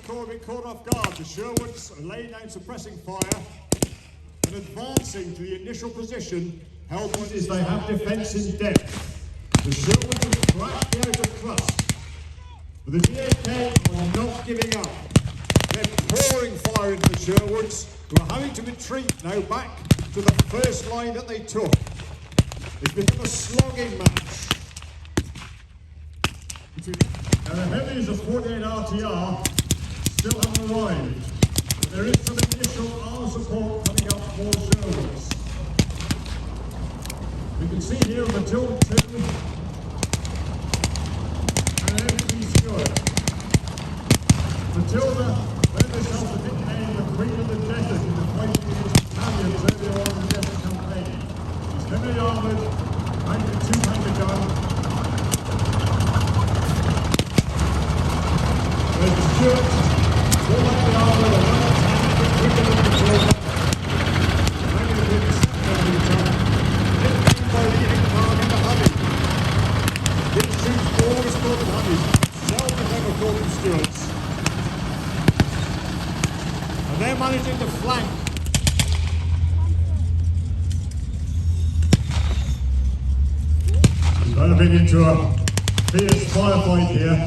Corps have been caught off guard. The Sherwoods are laying down suppressing fire and advancing to the initial position held by as they have defence in depth. The Sherwoods have cracked the outer crust, but the DAK are not giving up. They're pouring fire into the Sherwoods, who are having to retreat now back to the first line that they took. It's become a slogging match. And the heavies of 48 RTR still haven't arrived, but there is some initial arm support coming up for Sherwoods. We can see here Matilda 2 and an MP Stewart. Matilda earned herself the nickname the Queen of the Desert in the fight against Italians earlier on in the desert campaign. She's heavily armoured, mounted a two-hander gun. There's Stewart, all up the armour, the left hand, the quicker than Matilda. Mounted with the second meter, hit by the Eggplant and the Honey. These two always caught the Honeys, seldom ever caught them Stewarts. And they're managing to flank. Developing into a fierce firefight here.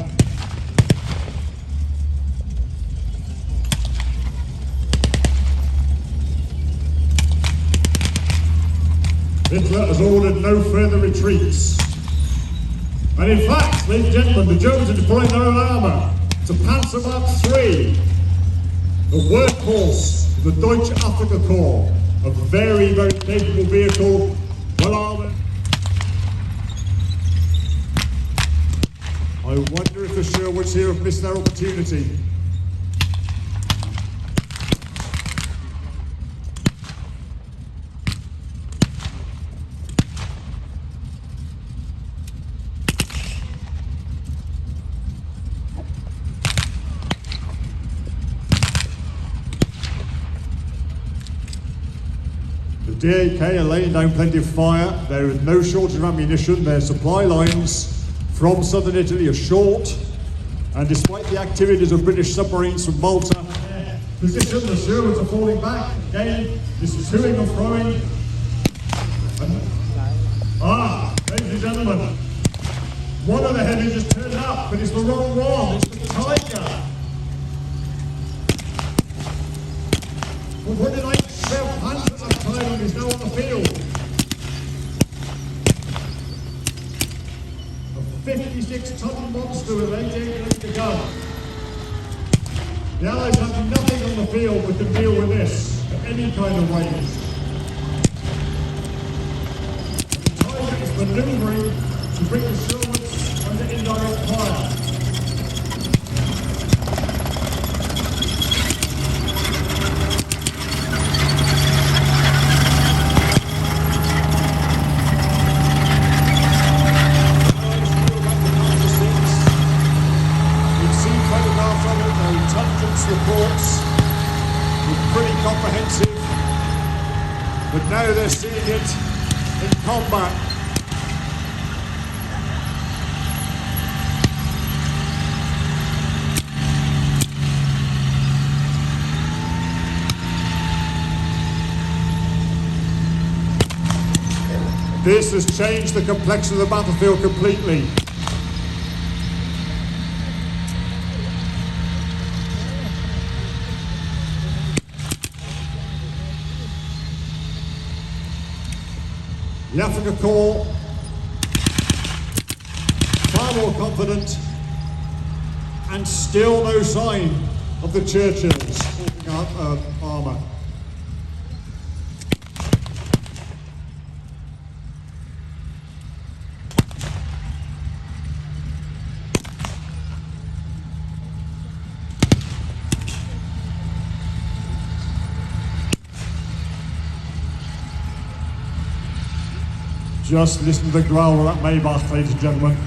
Hitler has ordered no further retreats. And in fact, ladies and gentlemen, the Germans are deploying their own armour to Panzermark III, the workhorse of the Deutsche Afrika Korps, a very, very capable vehicle, well armoured. I wonder if the Sherwoods here have missed their opportunity. The DAK are laying down plenty of fire. There is no shortage of ammunition. Their supply lines from southern Italy are short, and despite the activities of British submarines from Malta, position, the Sherwoods are falling back. Again, this is toing and throwing. Ladies and gentlemen, one of the heavies has turned up, but it's the wrong one. It's the Tiger. Well, what did I say? Panzers of Tiger is now on the field. 56-ton monster with 88 gun. The Allies have nothing on the field but to deal with this at any kind of range. The Tiger is manoeuvring to bring the Sherwoods under indirect fire. Reports were pretty comprehensive, but now they're seeing it in combat. This has changed the complexion of the battlefield completely. The Afrika Korps, far more confident, and still no sign of the Churchills holding out armour. Just listen to the growl of that Maybach, ladies and gentlemen.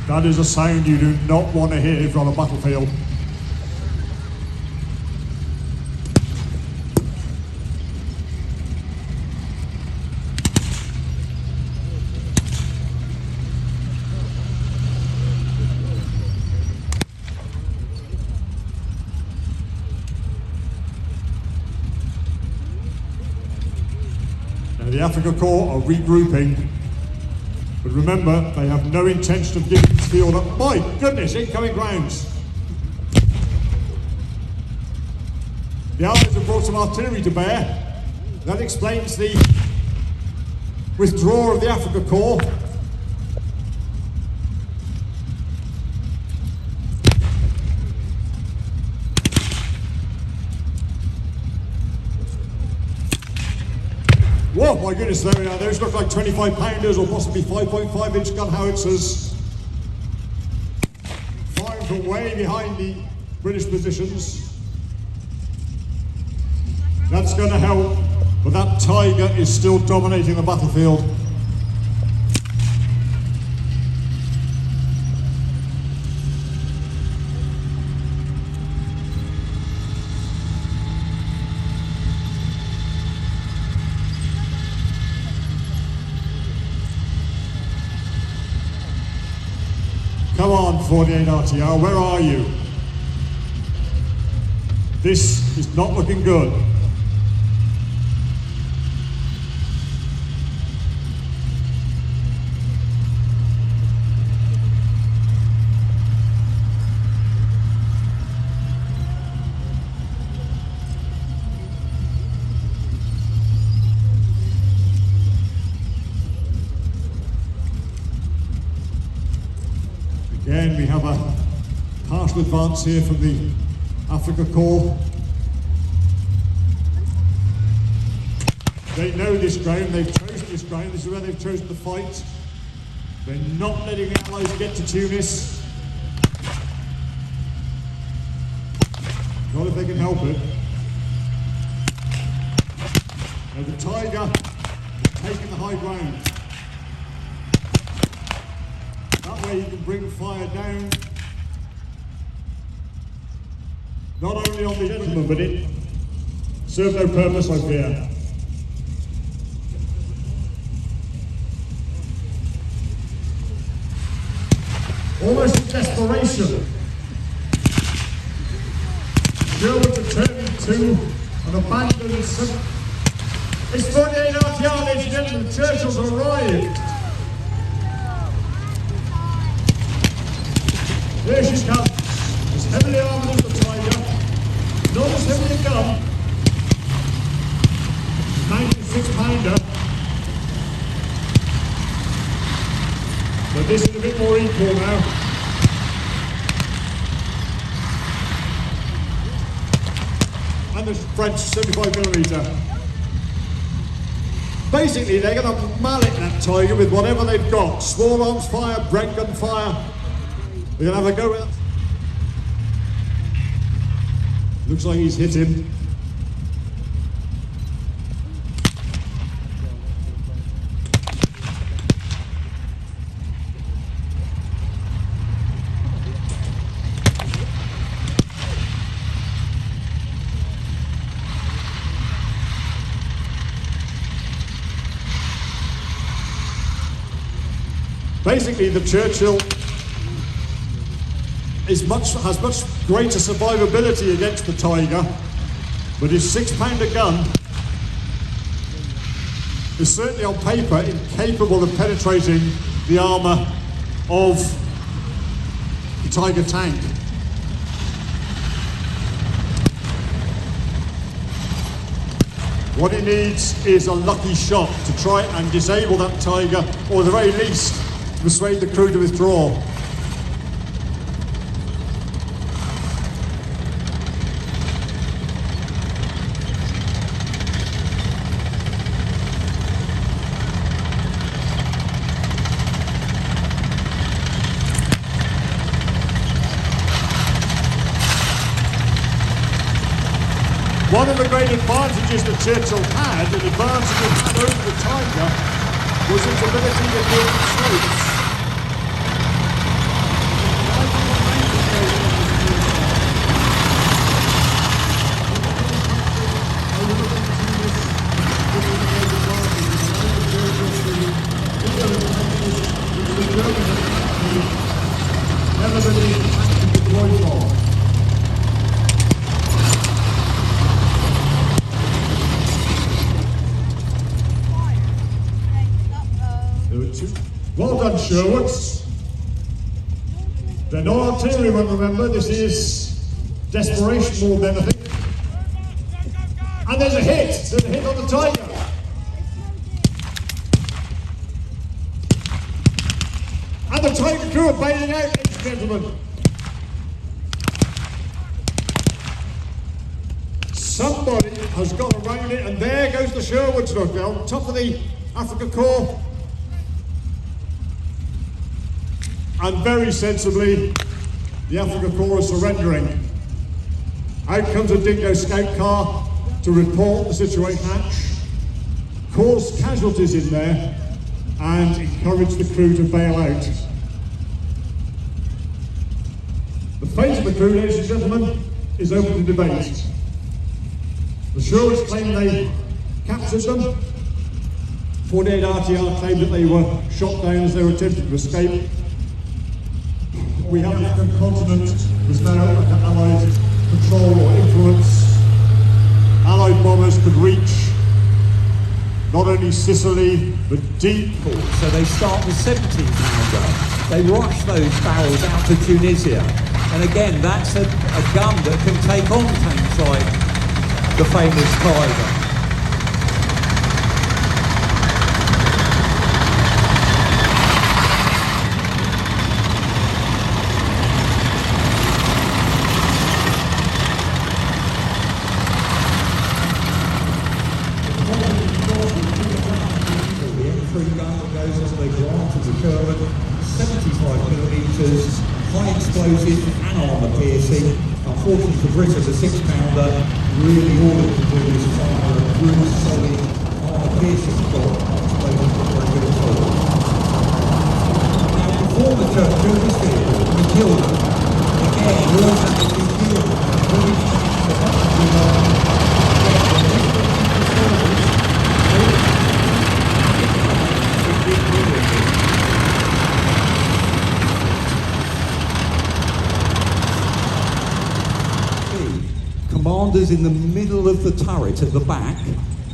That is a sound you do not want to hear from a battlefield. And the Afrika Korps are regrouping. But remember, they have no intention of giving this field up. My goodness, incoming grounds. The Allies have brought some artillery to bear. That explains the withdrawal of the Afrika Korps. Whoa, my goodness, there we are. Those look like 25 pounders or possibly 5.5 inch gun howitzers. Firing from way behind the British positions. That's going to help, but that Tiger is still dominating the battlefield. Come on, 48 RTR, where are you? This is not looking good. Again, we have a partial advance here from the Afrika Korps. They know this ground, they've chosen this ground, this is where they've chosen to fight. They're not letting the Allies get to Tunis. Not if they can help it. Now the Tiger is taking the high ground. That way you can bring fire down, not only on the gentleman, but it serves no purpose, I fear. Almost in desperation, Germans are turning to and abandon some. It's 48 RTR, ladies and gentlemen, Churchill's arrived. There she comes, as heavily armed as the Tiger, not as heavily a gun, 96 pounder, but this is a bit more equal now. And the French 75mm. Basically, they're going to mallet that Tiger with whatever they've got, small arms fire, break gun fire. We're going to have a go with it. Looks like he's hit him. Basically, the Churchill has much greater survivability against the Tiger, but his 6-pounder gun is certainly on paper incapable of penetrating the armour of the Tiger tank. What he needs is a lucky shot to try and disable that Tiger, or at the very least, persuade the crew to withdraw. One of the great advantages that Churchill had, an advantage it had over the Tiger, was its ability to build slopes. Well done, Sherwoods. They're not artillerymen, remember, this is desperation more than anything. And there's a hit on the Tiger. And the Tiger crew are bailing out, ladies and gentlemen. Somebody has got around it, and there goes the Sherwoods now, on top of the Afrika Korps. And very sensibly, the Afrika Korps is surrendering. Out comes a Dingo scout car to report the situation, cause casualties in there, and encourage the crew to bail out. The fate of the crew, ladies and gentlemen, is open to debate. The Sherwoods claim they captured them. 48 RTR claimed that they were shot down as they were attempting to escape. We have the African continent was now under Allied control or influence. Allied bombers could reach not only Sicily, but deep. So they start the 17-pounder. They rush those barrels out to Tunisia. And again, that's a gun that can take on tanks like the famous Tiger. High explosive and armour piercing. Unfortunately for Britain, the 6-pounder really all it can do is fire a really solid armour piercing shot. Explosive not very good at all. Now before the Turks drew this vehicle, we killed them. Again, we always have to be killed. Commander's in the middle of the turret at the back.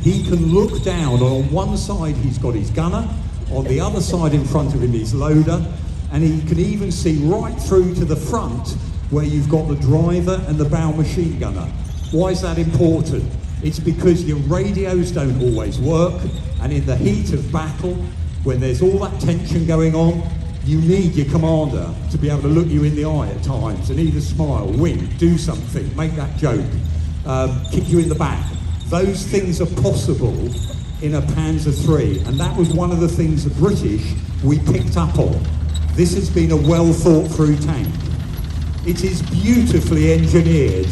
He can look down. On one side he's got his gunner, on the other side in front of him is loader, and he can even see right through to the front where you've got the driver and the bow machine gunner. Why is that important? It's because your radios don't always work, and in the heat of battle, when there's all that tension going on, you need your commander to be able to look you in the eye at times and either smile, wink, do something, make that joke, kick you in the back. Those things are possible in a Panzer III, and that was one of the things the British we picked up on. This has been a well thought through tank. It is beautifully engineered.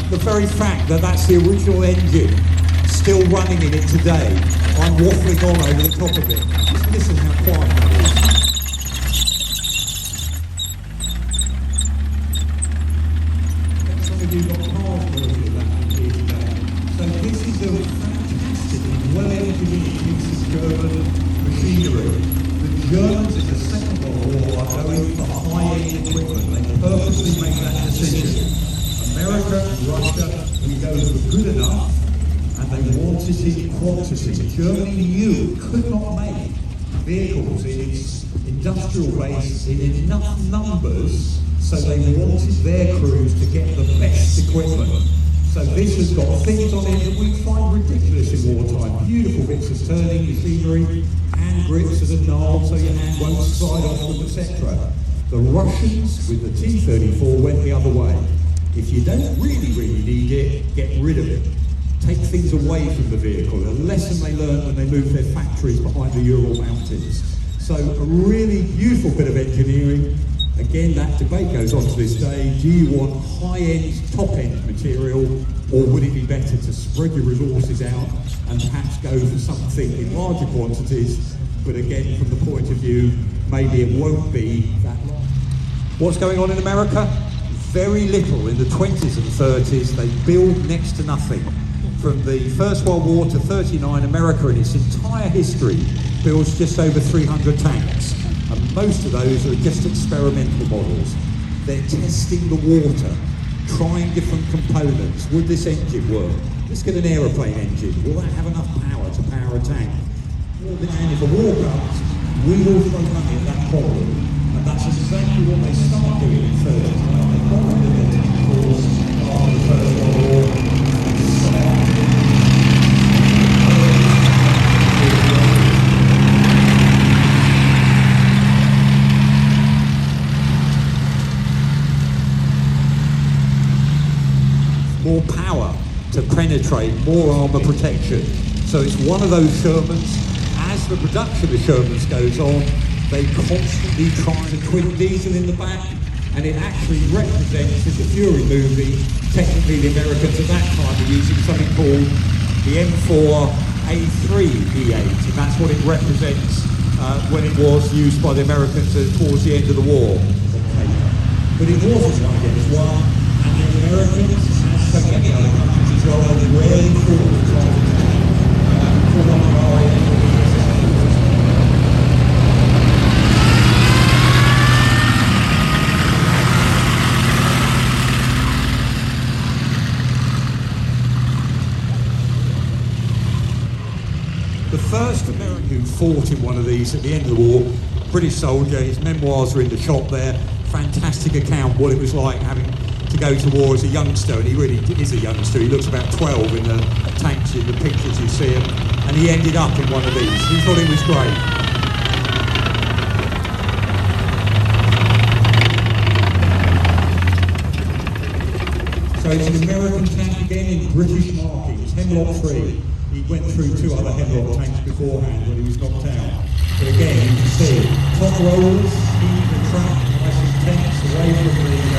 The very fact that that's the original engine still running in it today, I'm waffling on over the top of it. Just listen how quiet that is. You've got cars version of that in here today. So this is a fantastic, well-engineered piece of German machinery. The Germans in the Second World War are going for high-end equipment. They purposely make that decision. America, Russia, we go for good enough, and they wanted it in quantity. Germany knew it could not make vehicles in its industrial base in enough numbers, so they wanted their crews to get the best equipment. So this has got things on it that we find ridiculous in wartime. Beautiful bits of turning machinery, hand grips that are gnarled so your hand won't slide off them, etc. The Russians with the T-34 went the other way. If you don't really need it, get rid of it. Take things away from the vehicle, a lesson they learned when they moved their factories behind the Ural Mountains. So a really beautiful bit of engineering. Again, that debate goes on to this day. Do you want high-end, top-end material, or would it be better to spread your resources out and perhaps go for something in larger quantities, but again, from the point of view, maybe it won't be that long. What's going on in America? Very little. In the 20s and 30s, they build next to nothing. From the First World War to 39, America in its entire history builds just over 300 tanks. And most of those are just experimental models. They're testing the water, trying different components. Would this engine work? Let's get an aeroplane engine. Will that have enough power to power a tank? And if a war comes, we will throw money at that problem, and that's exactly what they start doing in 30. They got rid of the tank force after the First World War, and they start more power to penetrate, more armour protection. So it's one of those Shermans. As the production of Shermans goes on, they constantly try to twin diesel in the back, and it actually represents, in the Fury movie, technically the Americans at that time were using something called the M4A3 E8, and that's what it represents when it was used by the Americans towards the end of the war. But it wasn't one against one, and the Americans, as so many other countries as well, rarely fought the time for one of our enemies. The first American who fought in one of these at the end of the war, British soldier, his memoirs are in the shop there, fantastic account what it was like having to go to war as a youngster, and he really is a youngster. He looks about 12 in the tanks in the pictures you see him, and he ended up in one of these. He thought it was great. So it's an American tank again in British markings, Hemlock 3. He went through 2 other Hemlock tanks beforehand when he was knocked out. But again, you can see top rollers, speed the track, nice and tense away from the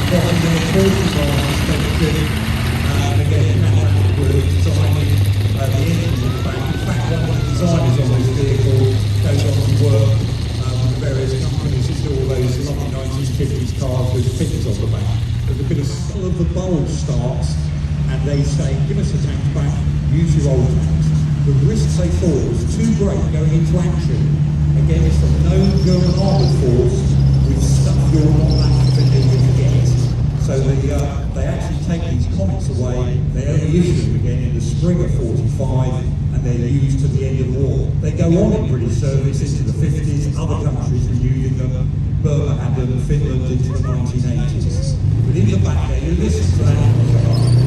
bottom there, 40 bar suspension. And again, that was designing the engine in the back. In fact, one of the designers on this vehicle goes on to work with various companies to do all those lovely 1950s cars with figures on the back. There's a bit of skull of the bulge starts, and they say, give us the tank back, use your old tanks. The risks they thought was too great going into action against a known German armoured force with stuff you're not that familiar with yet. So they actually take these comics away, they only issue them again in the spring of 45, and they're used to the end of the war. They go on in British service into the 50s, other countries were using them, Burma had them, Finland into the 1980s. But in the back there, you listen to that,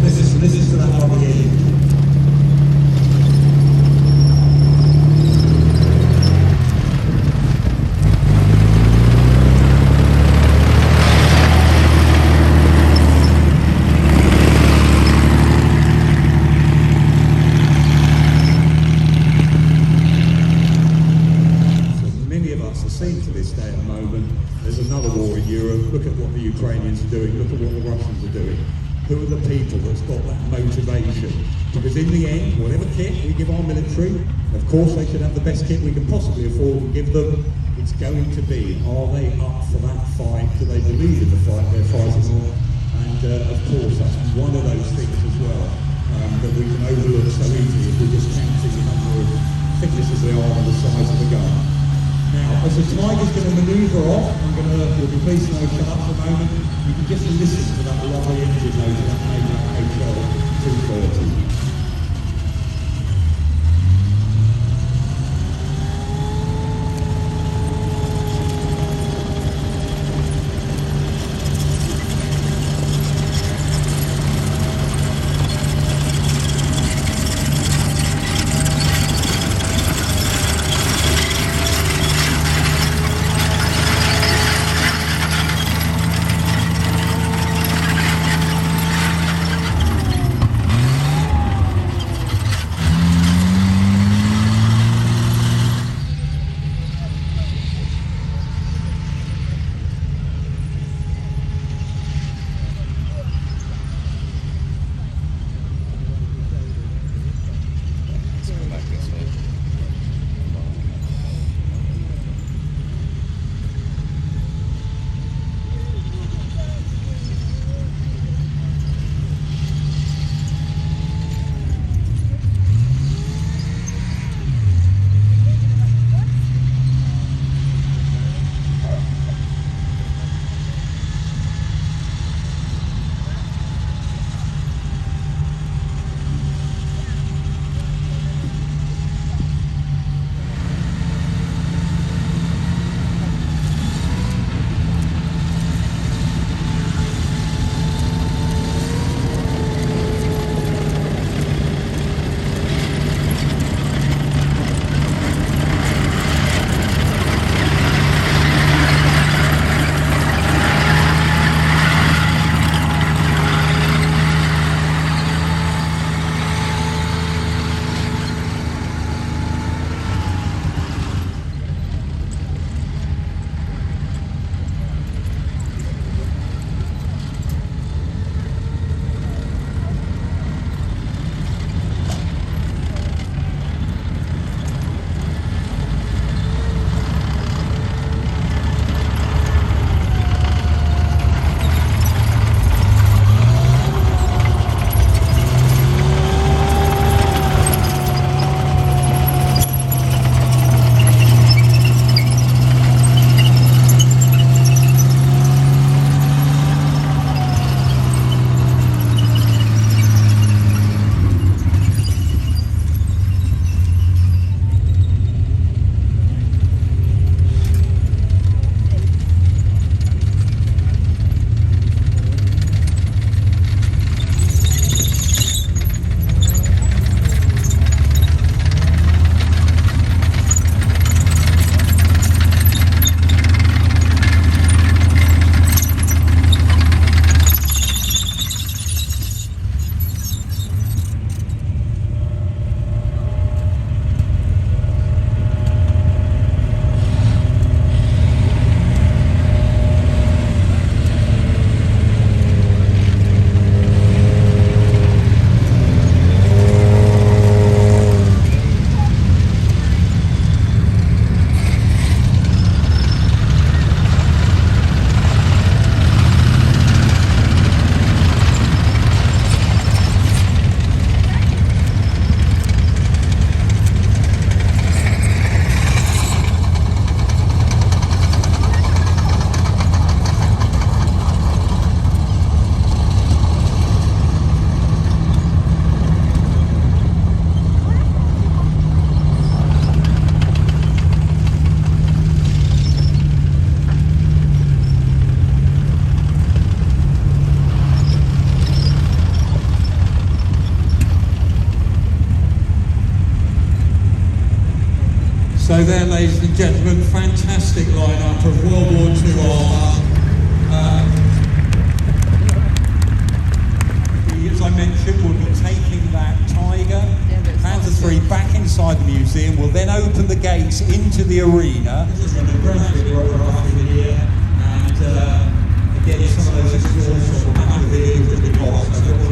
listen to that lovely engine. Who are the people that's got that motivation? Because in the end, whatever kit we give our military, of course they should have the best kit we can possibly afford to give them, it's going to be, are they up for that fight? Do they believe in the fight they're fighting on? And of course that's one of those things as well that we can overlook so easily if we're just counting the number of thicknesses they are and the size of the gun. Now, as the Tiger's going to manoeuvre off, you'll be pleased to know, shut up for a moment, you can just listen to that lovely engine note of that Maybach HL 230. So there, ladies and gentlemen, fantastic lineup of World War II armour. As I mentioned, we'll be taking that Tiger Panzer III back inside the museum. We'll then open the gates into the arena. This is an aggressive rover here, and again, some of those exhaust or vehicles that we got. So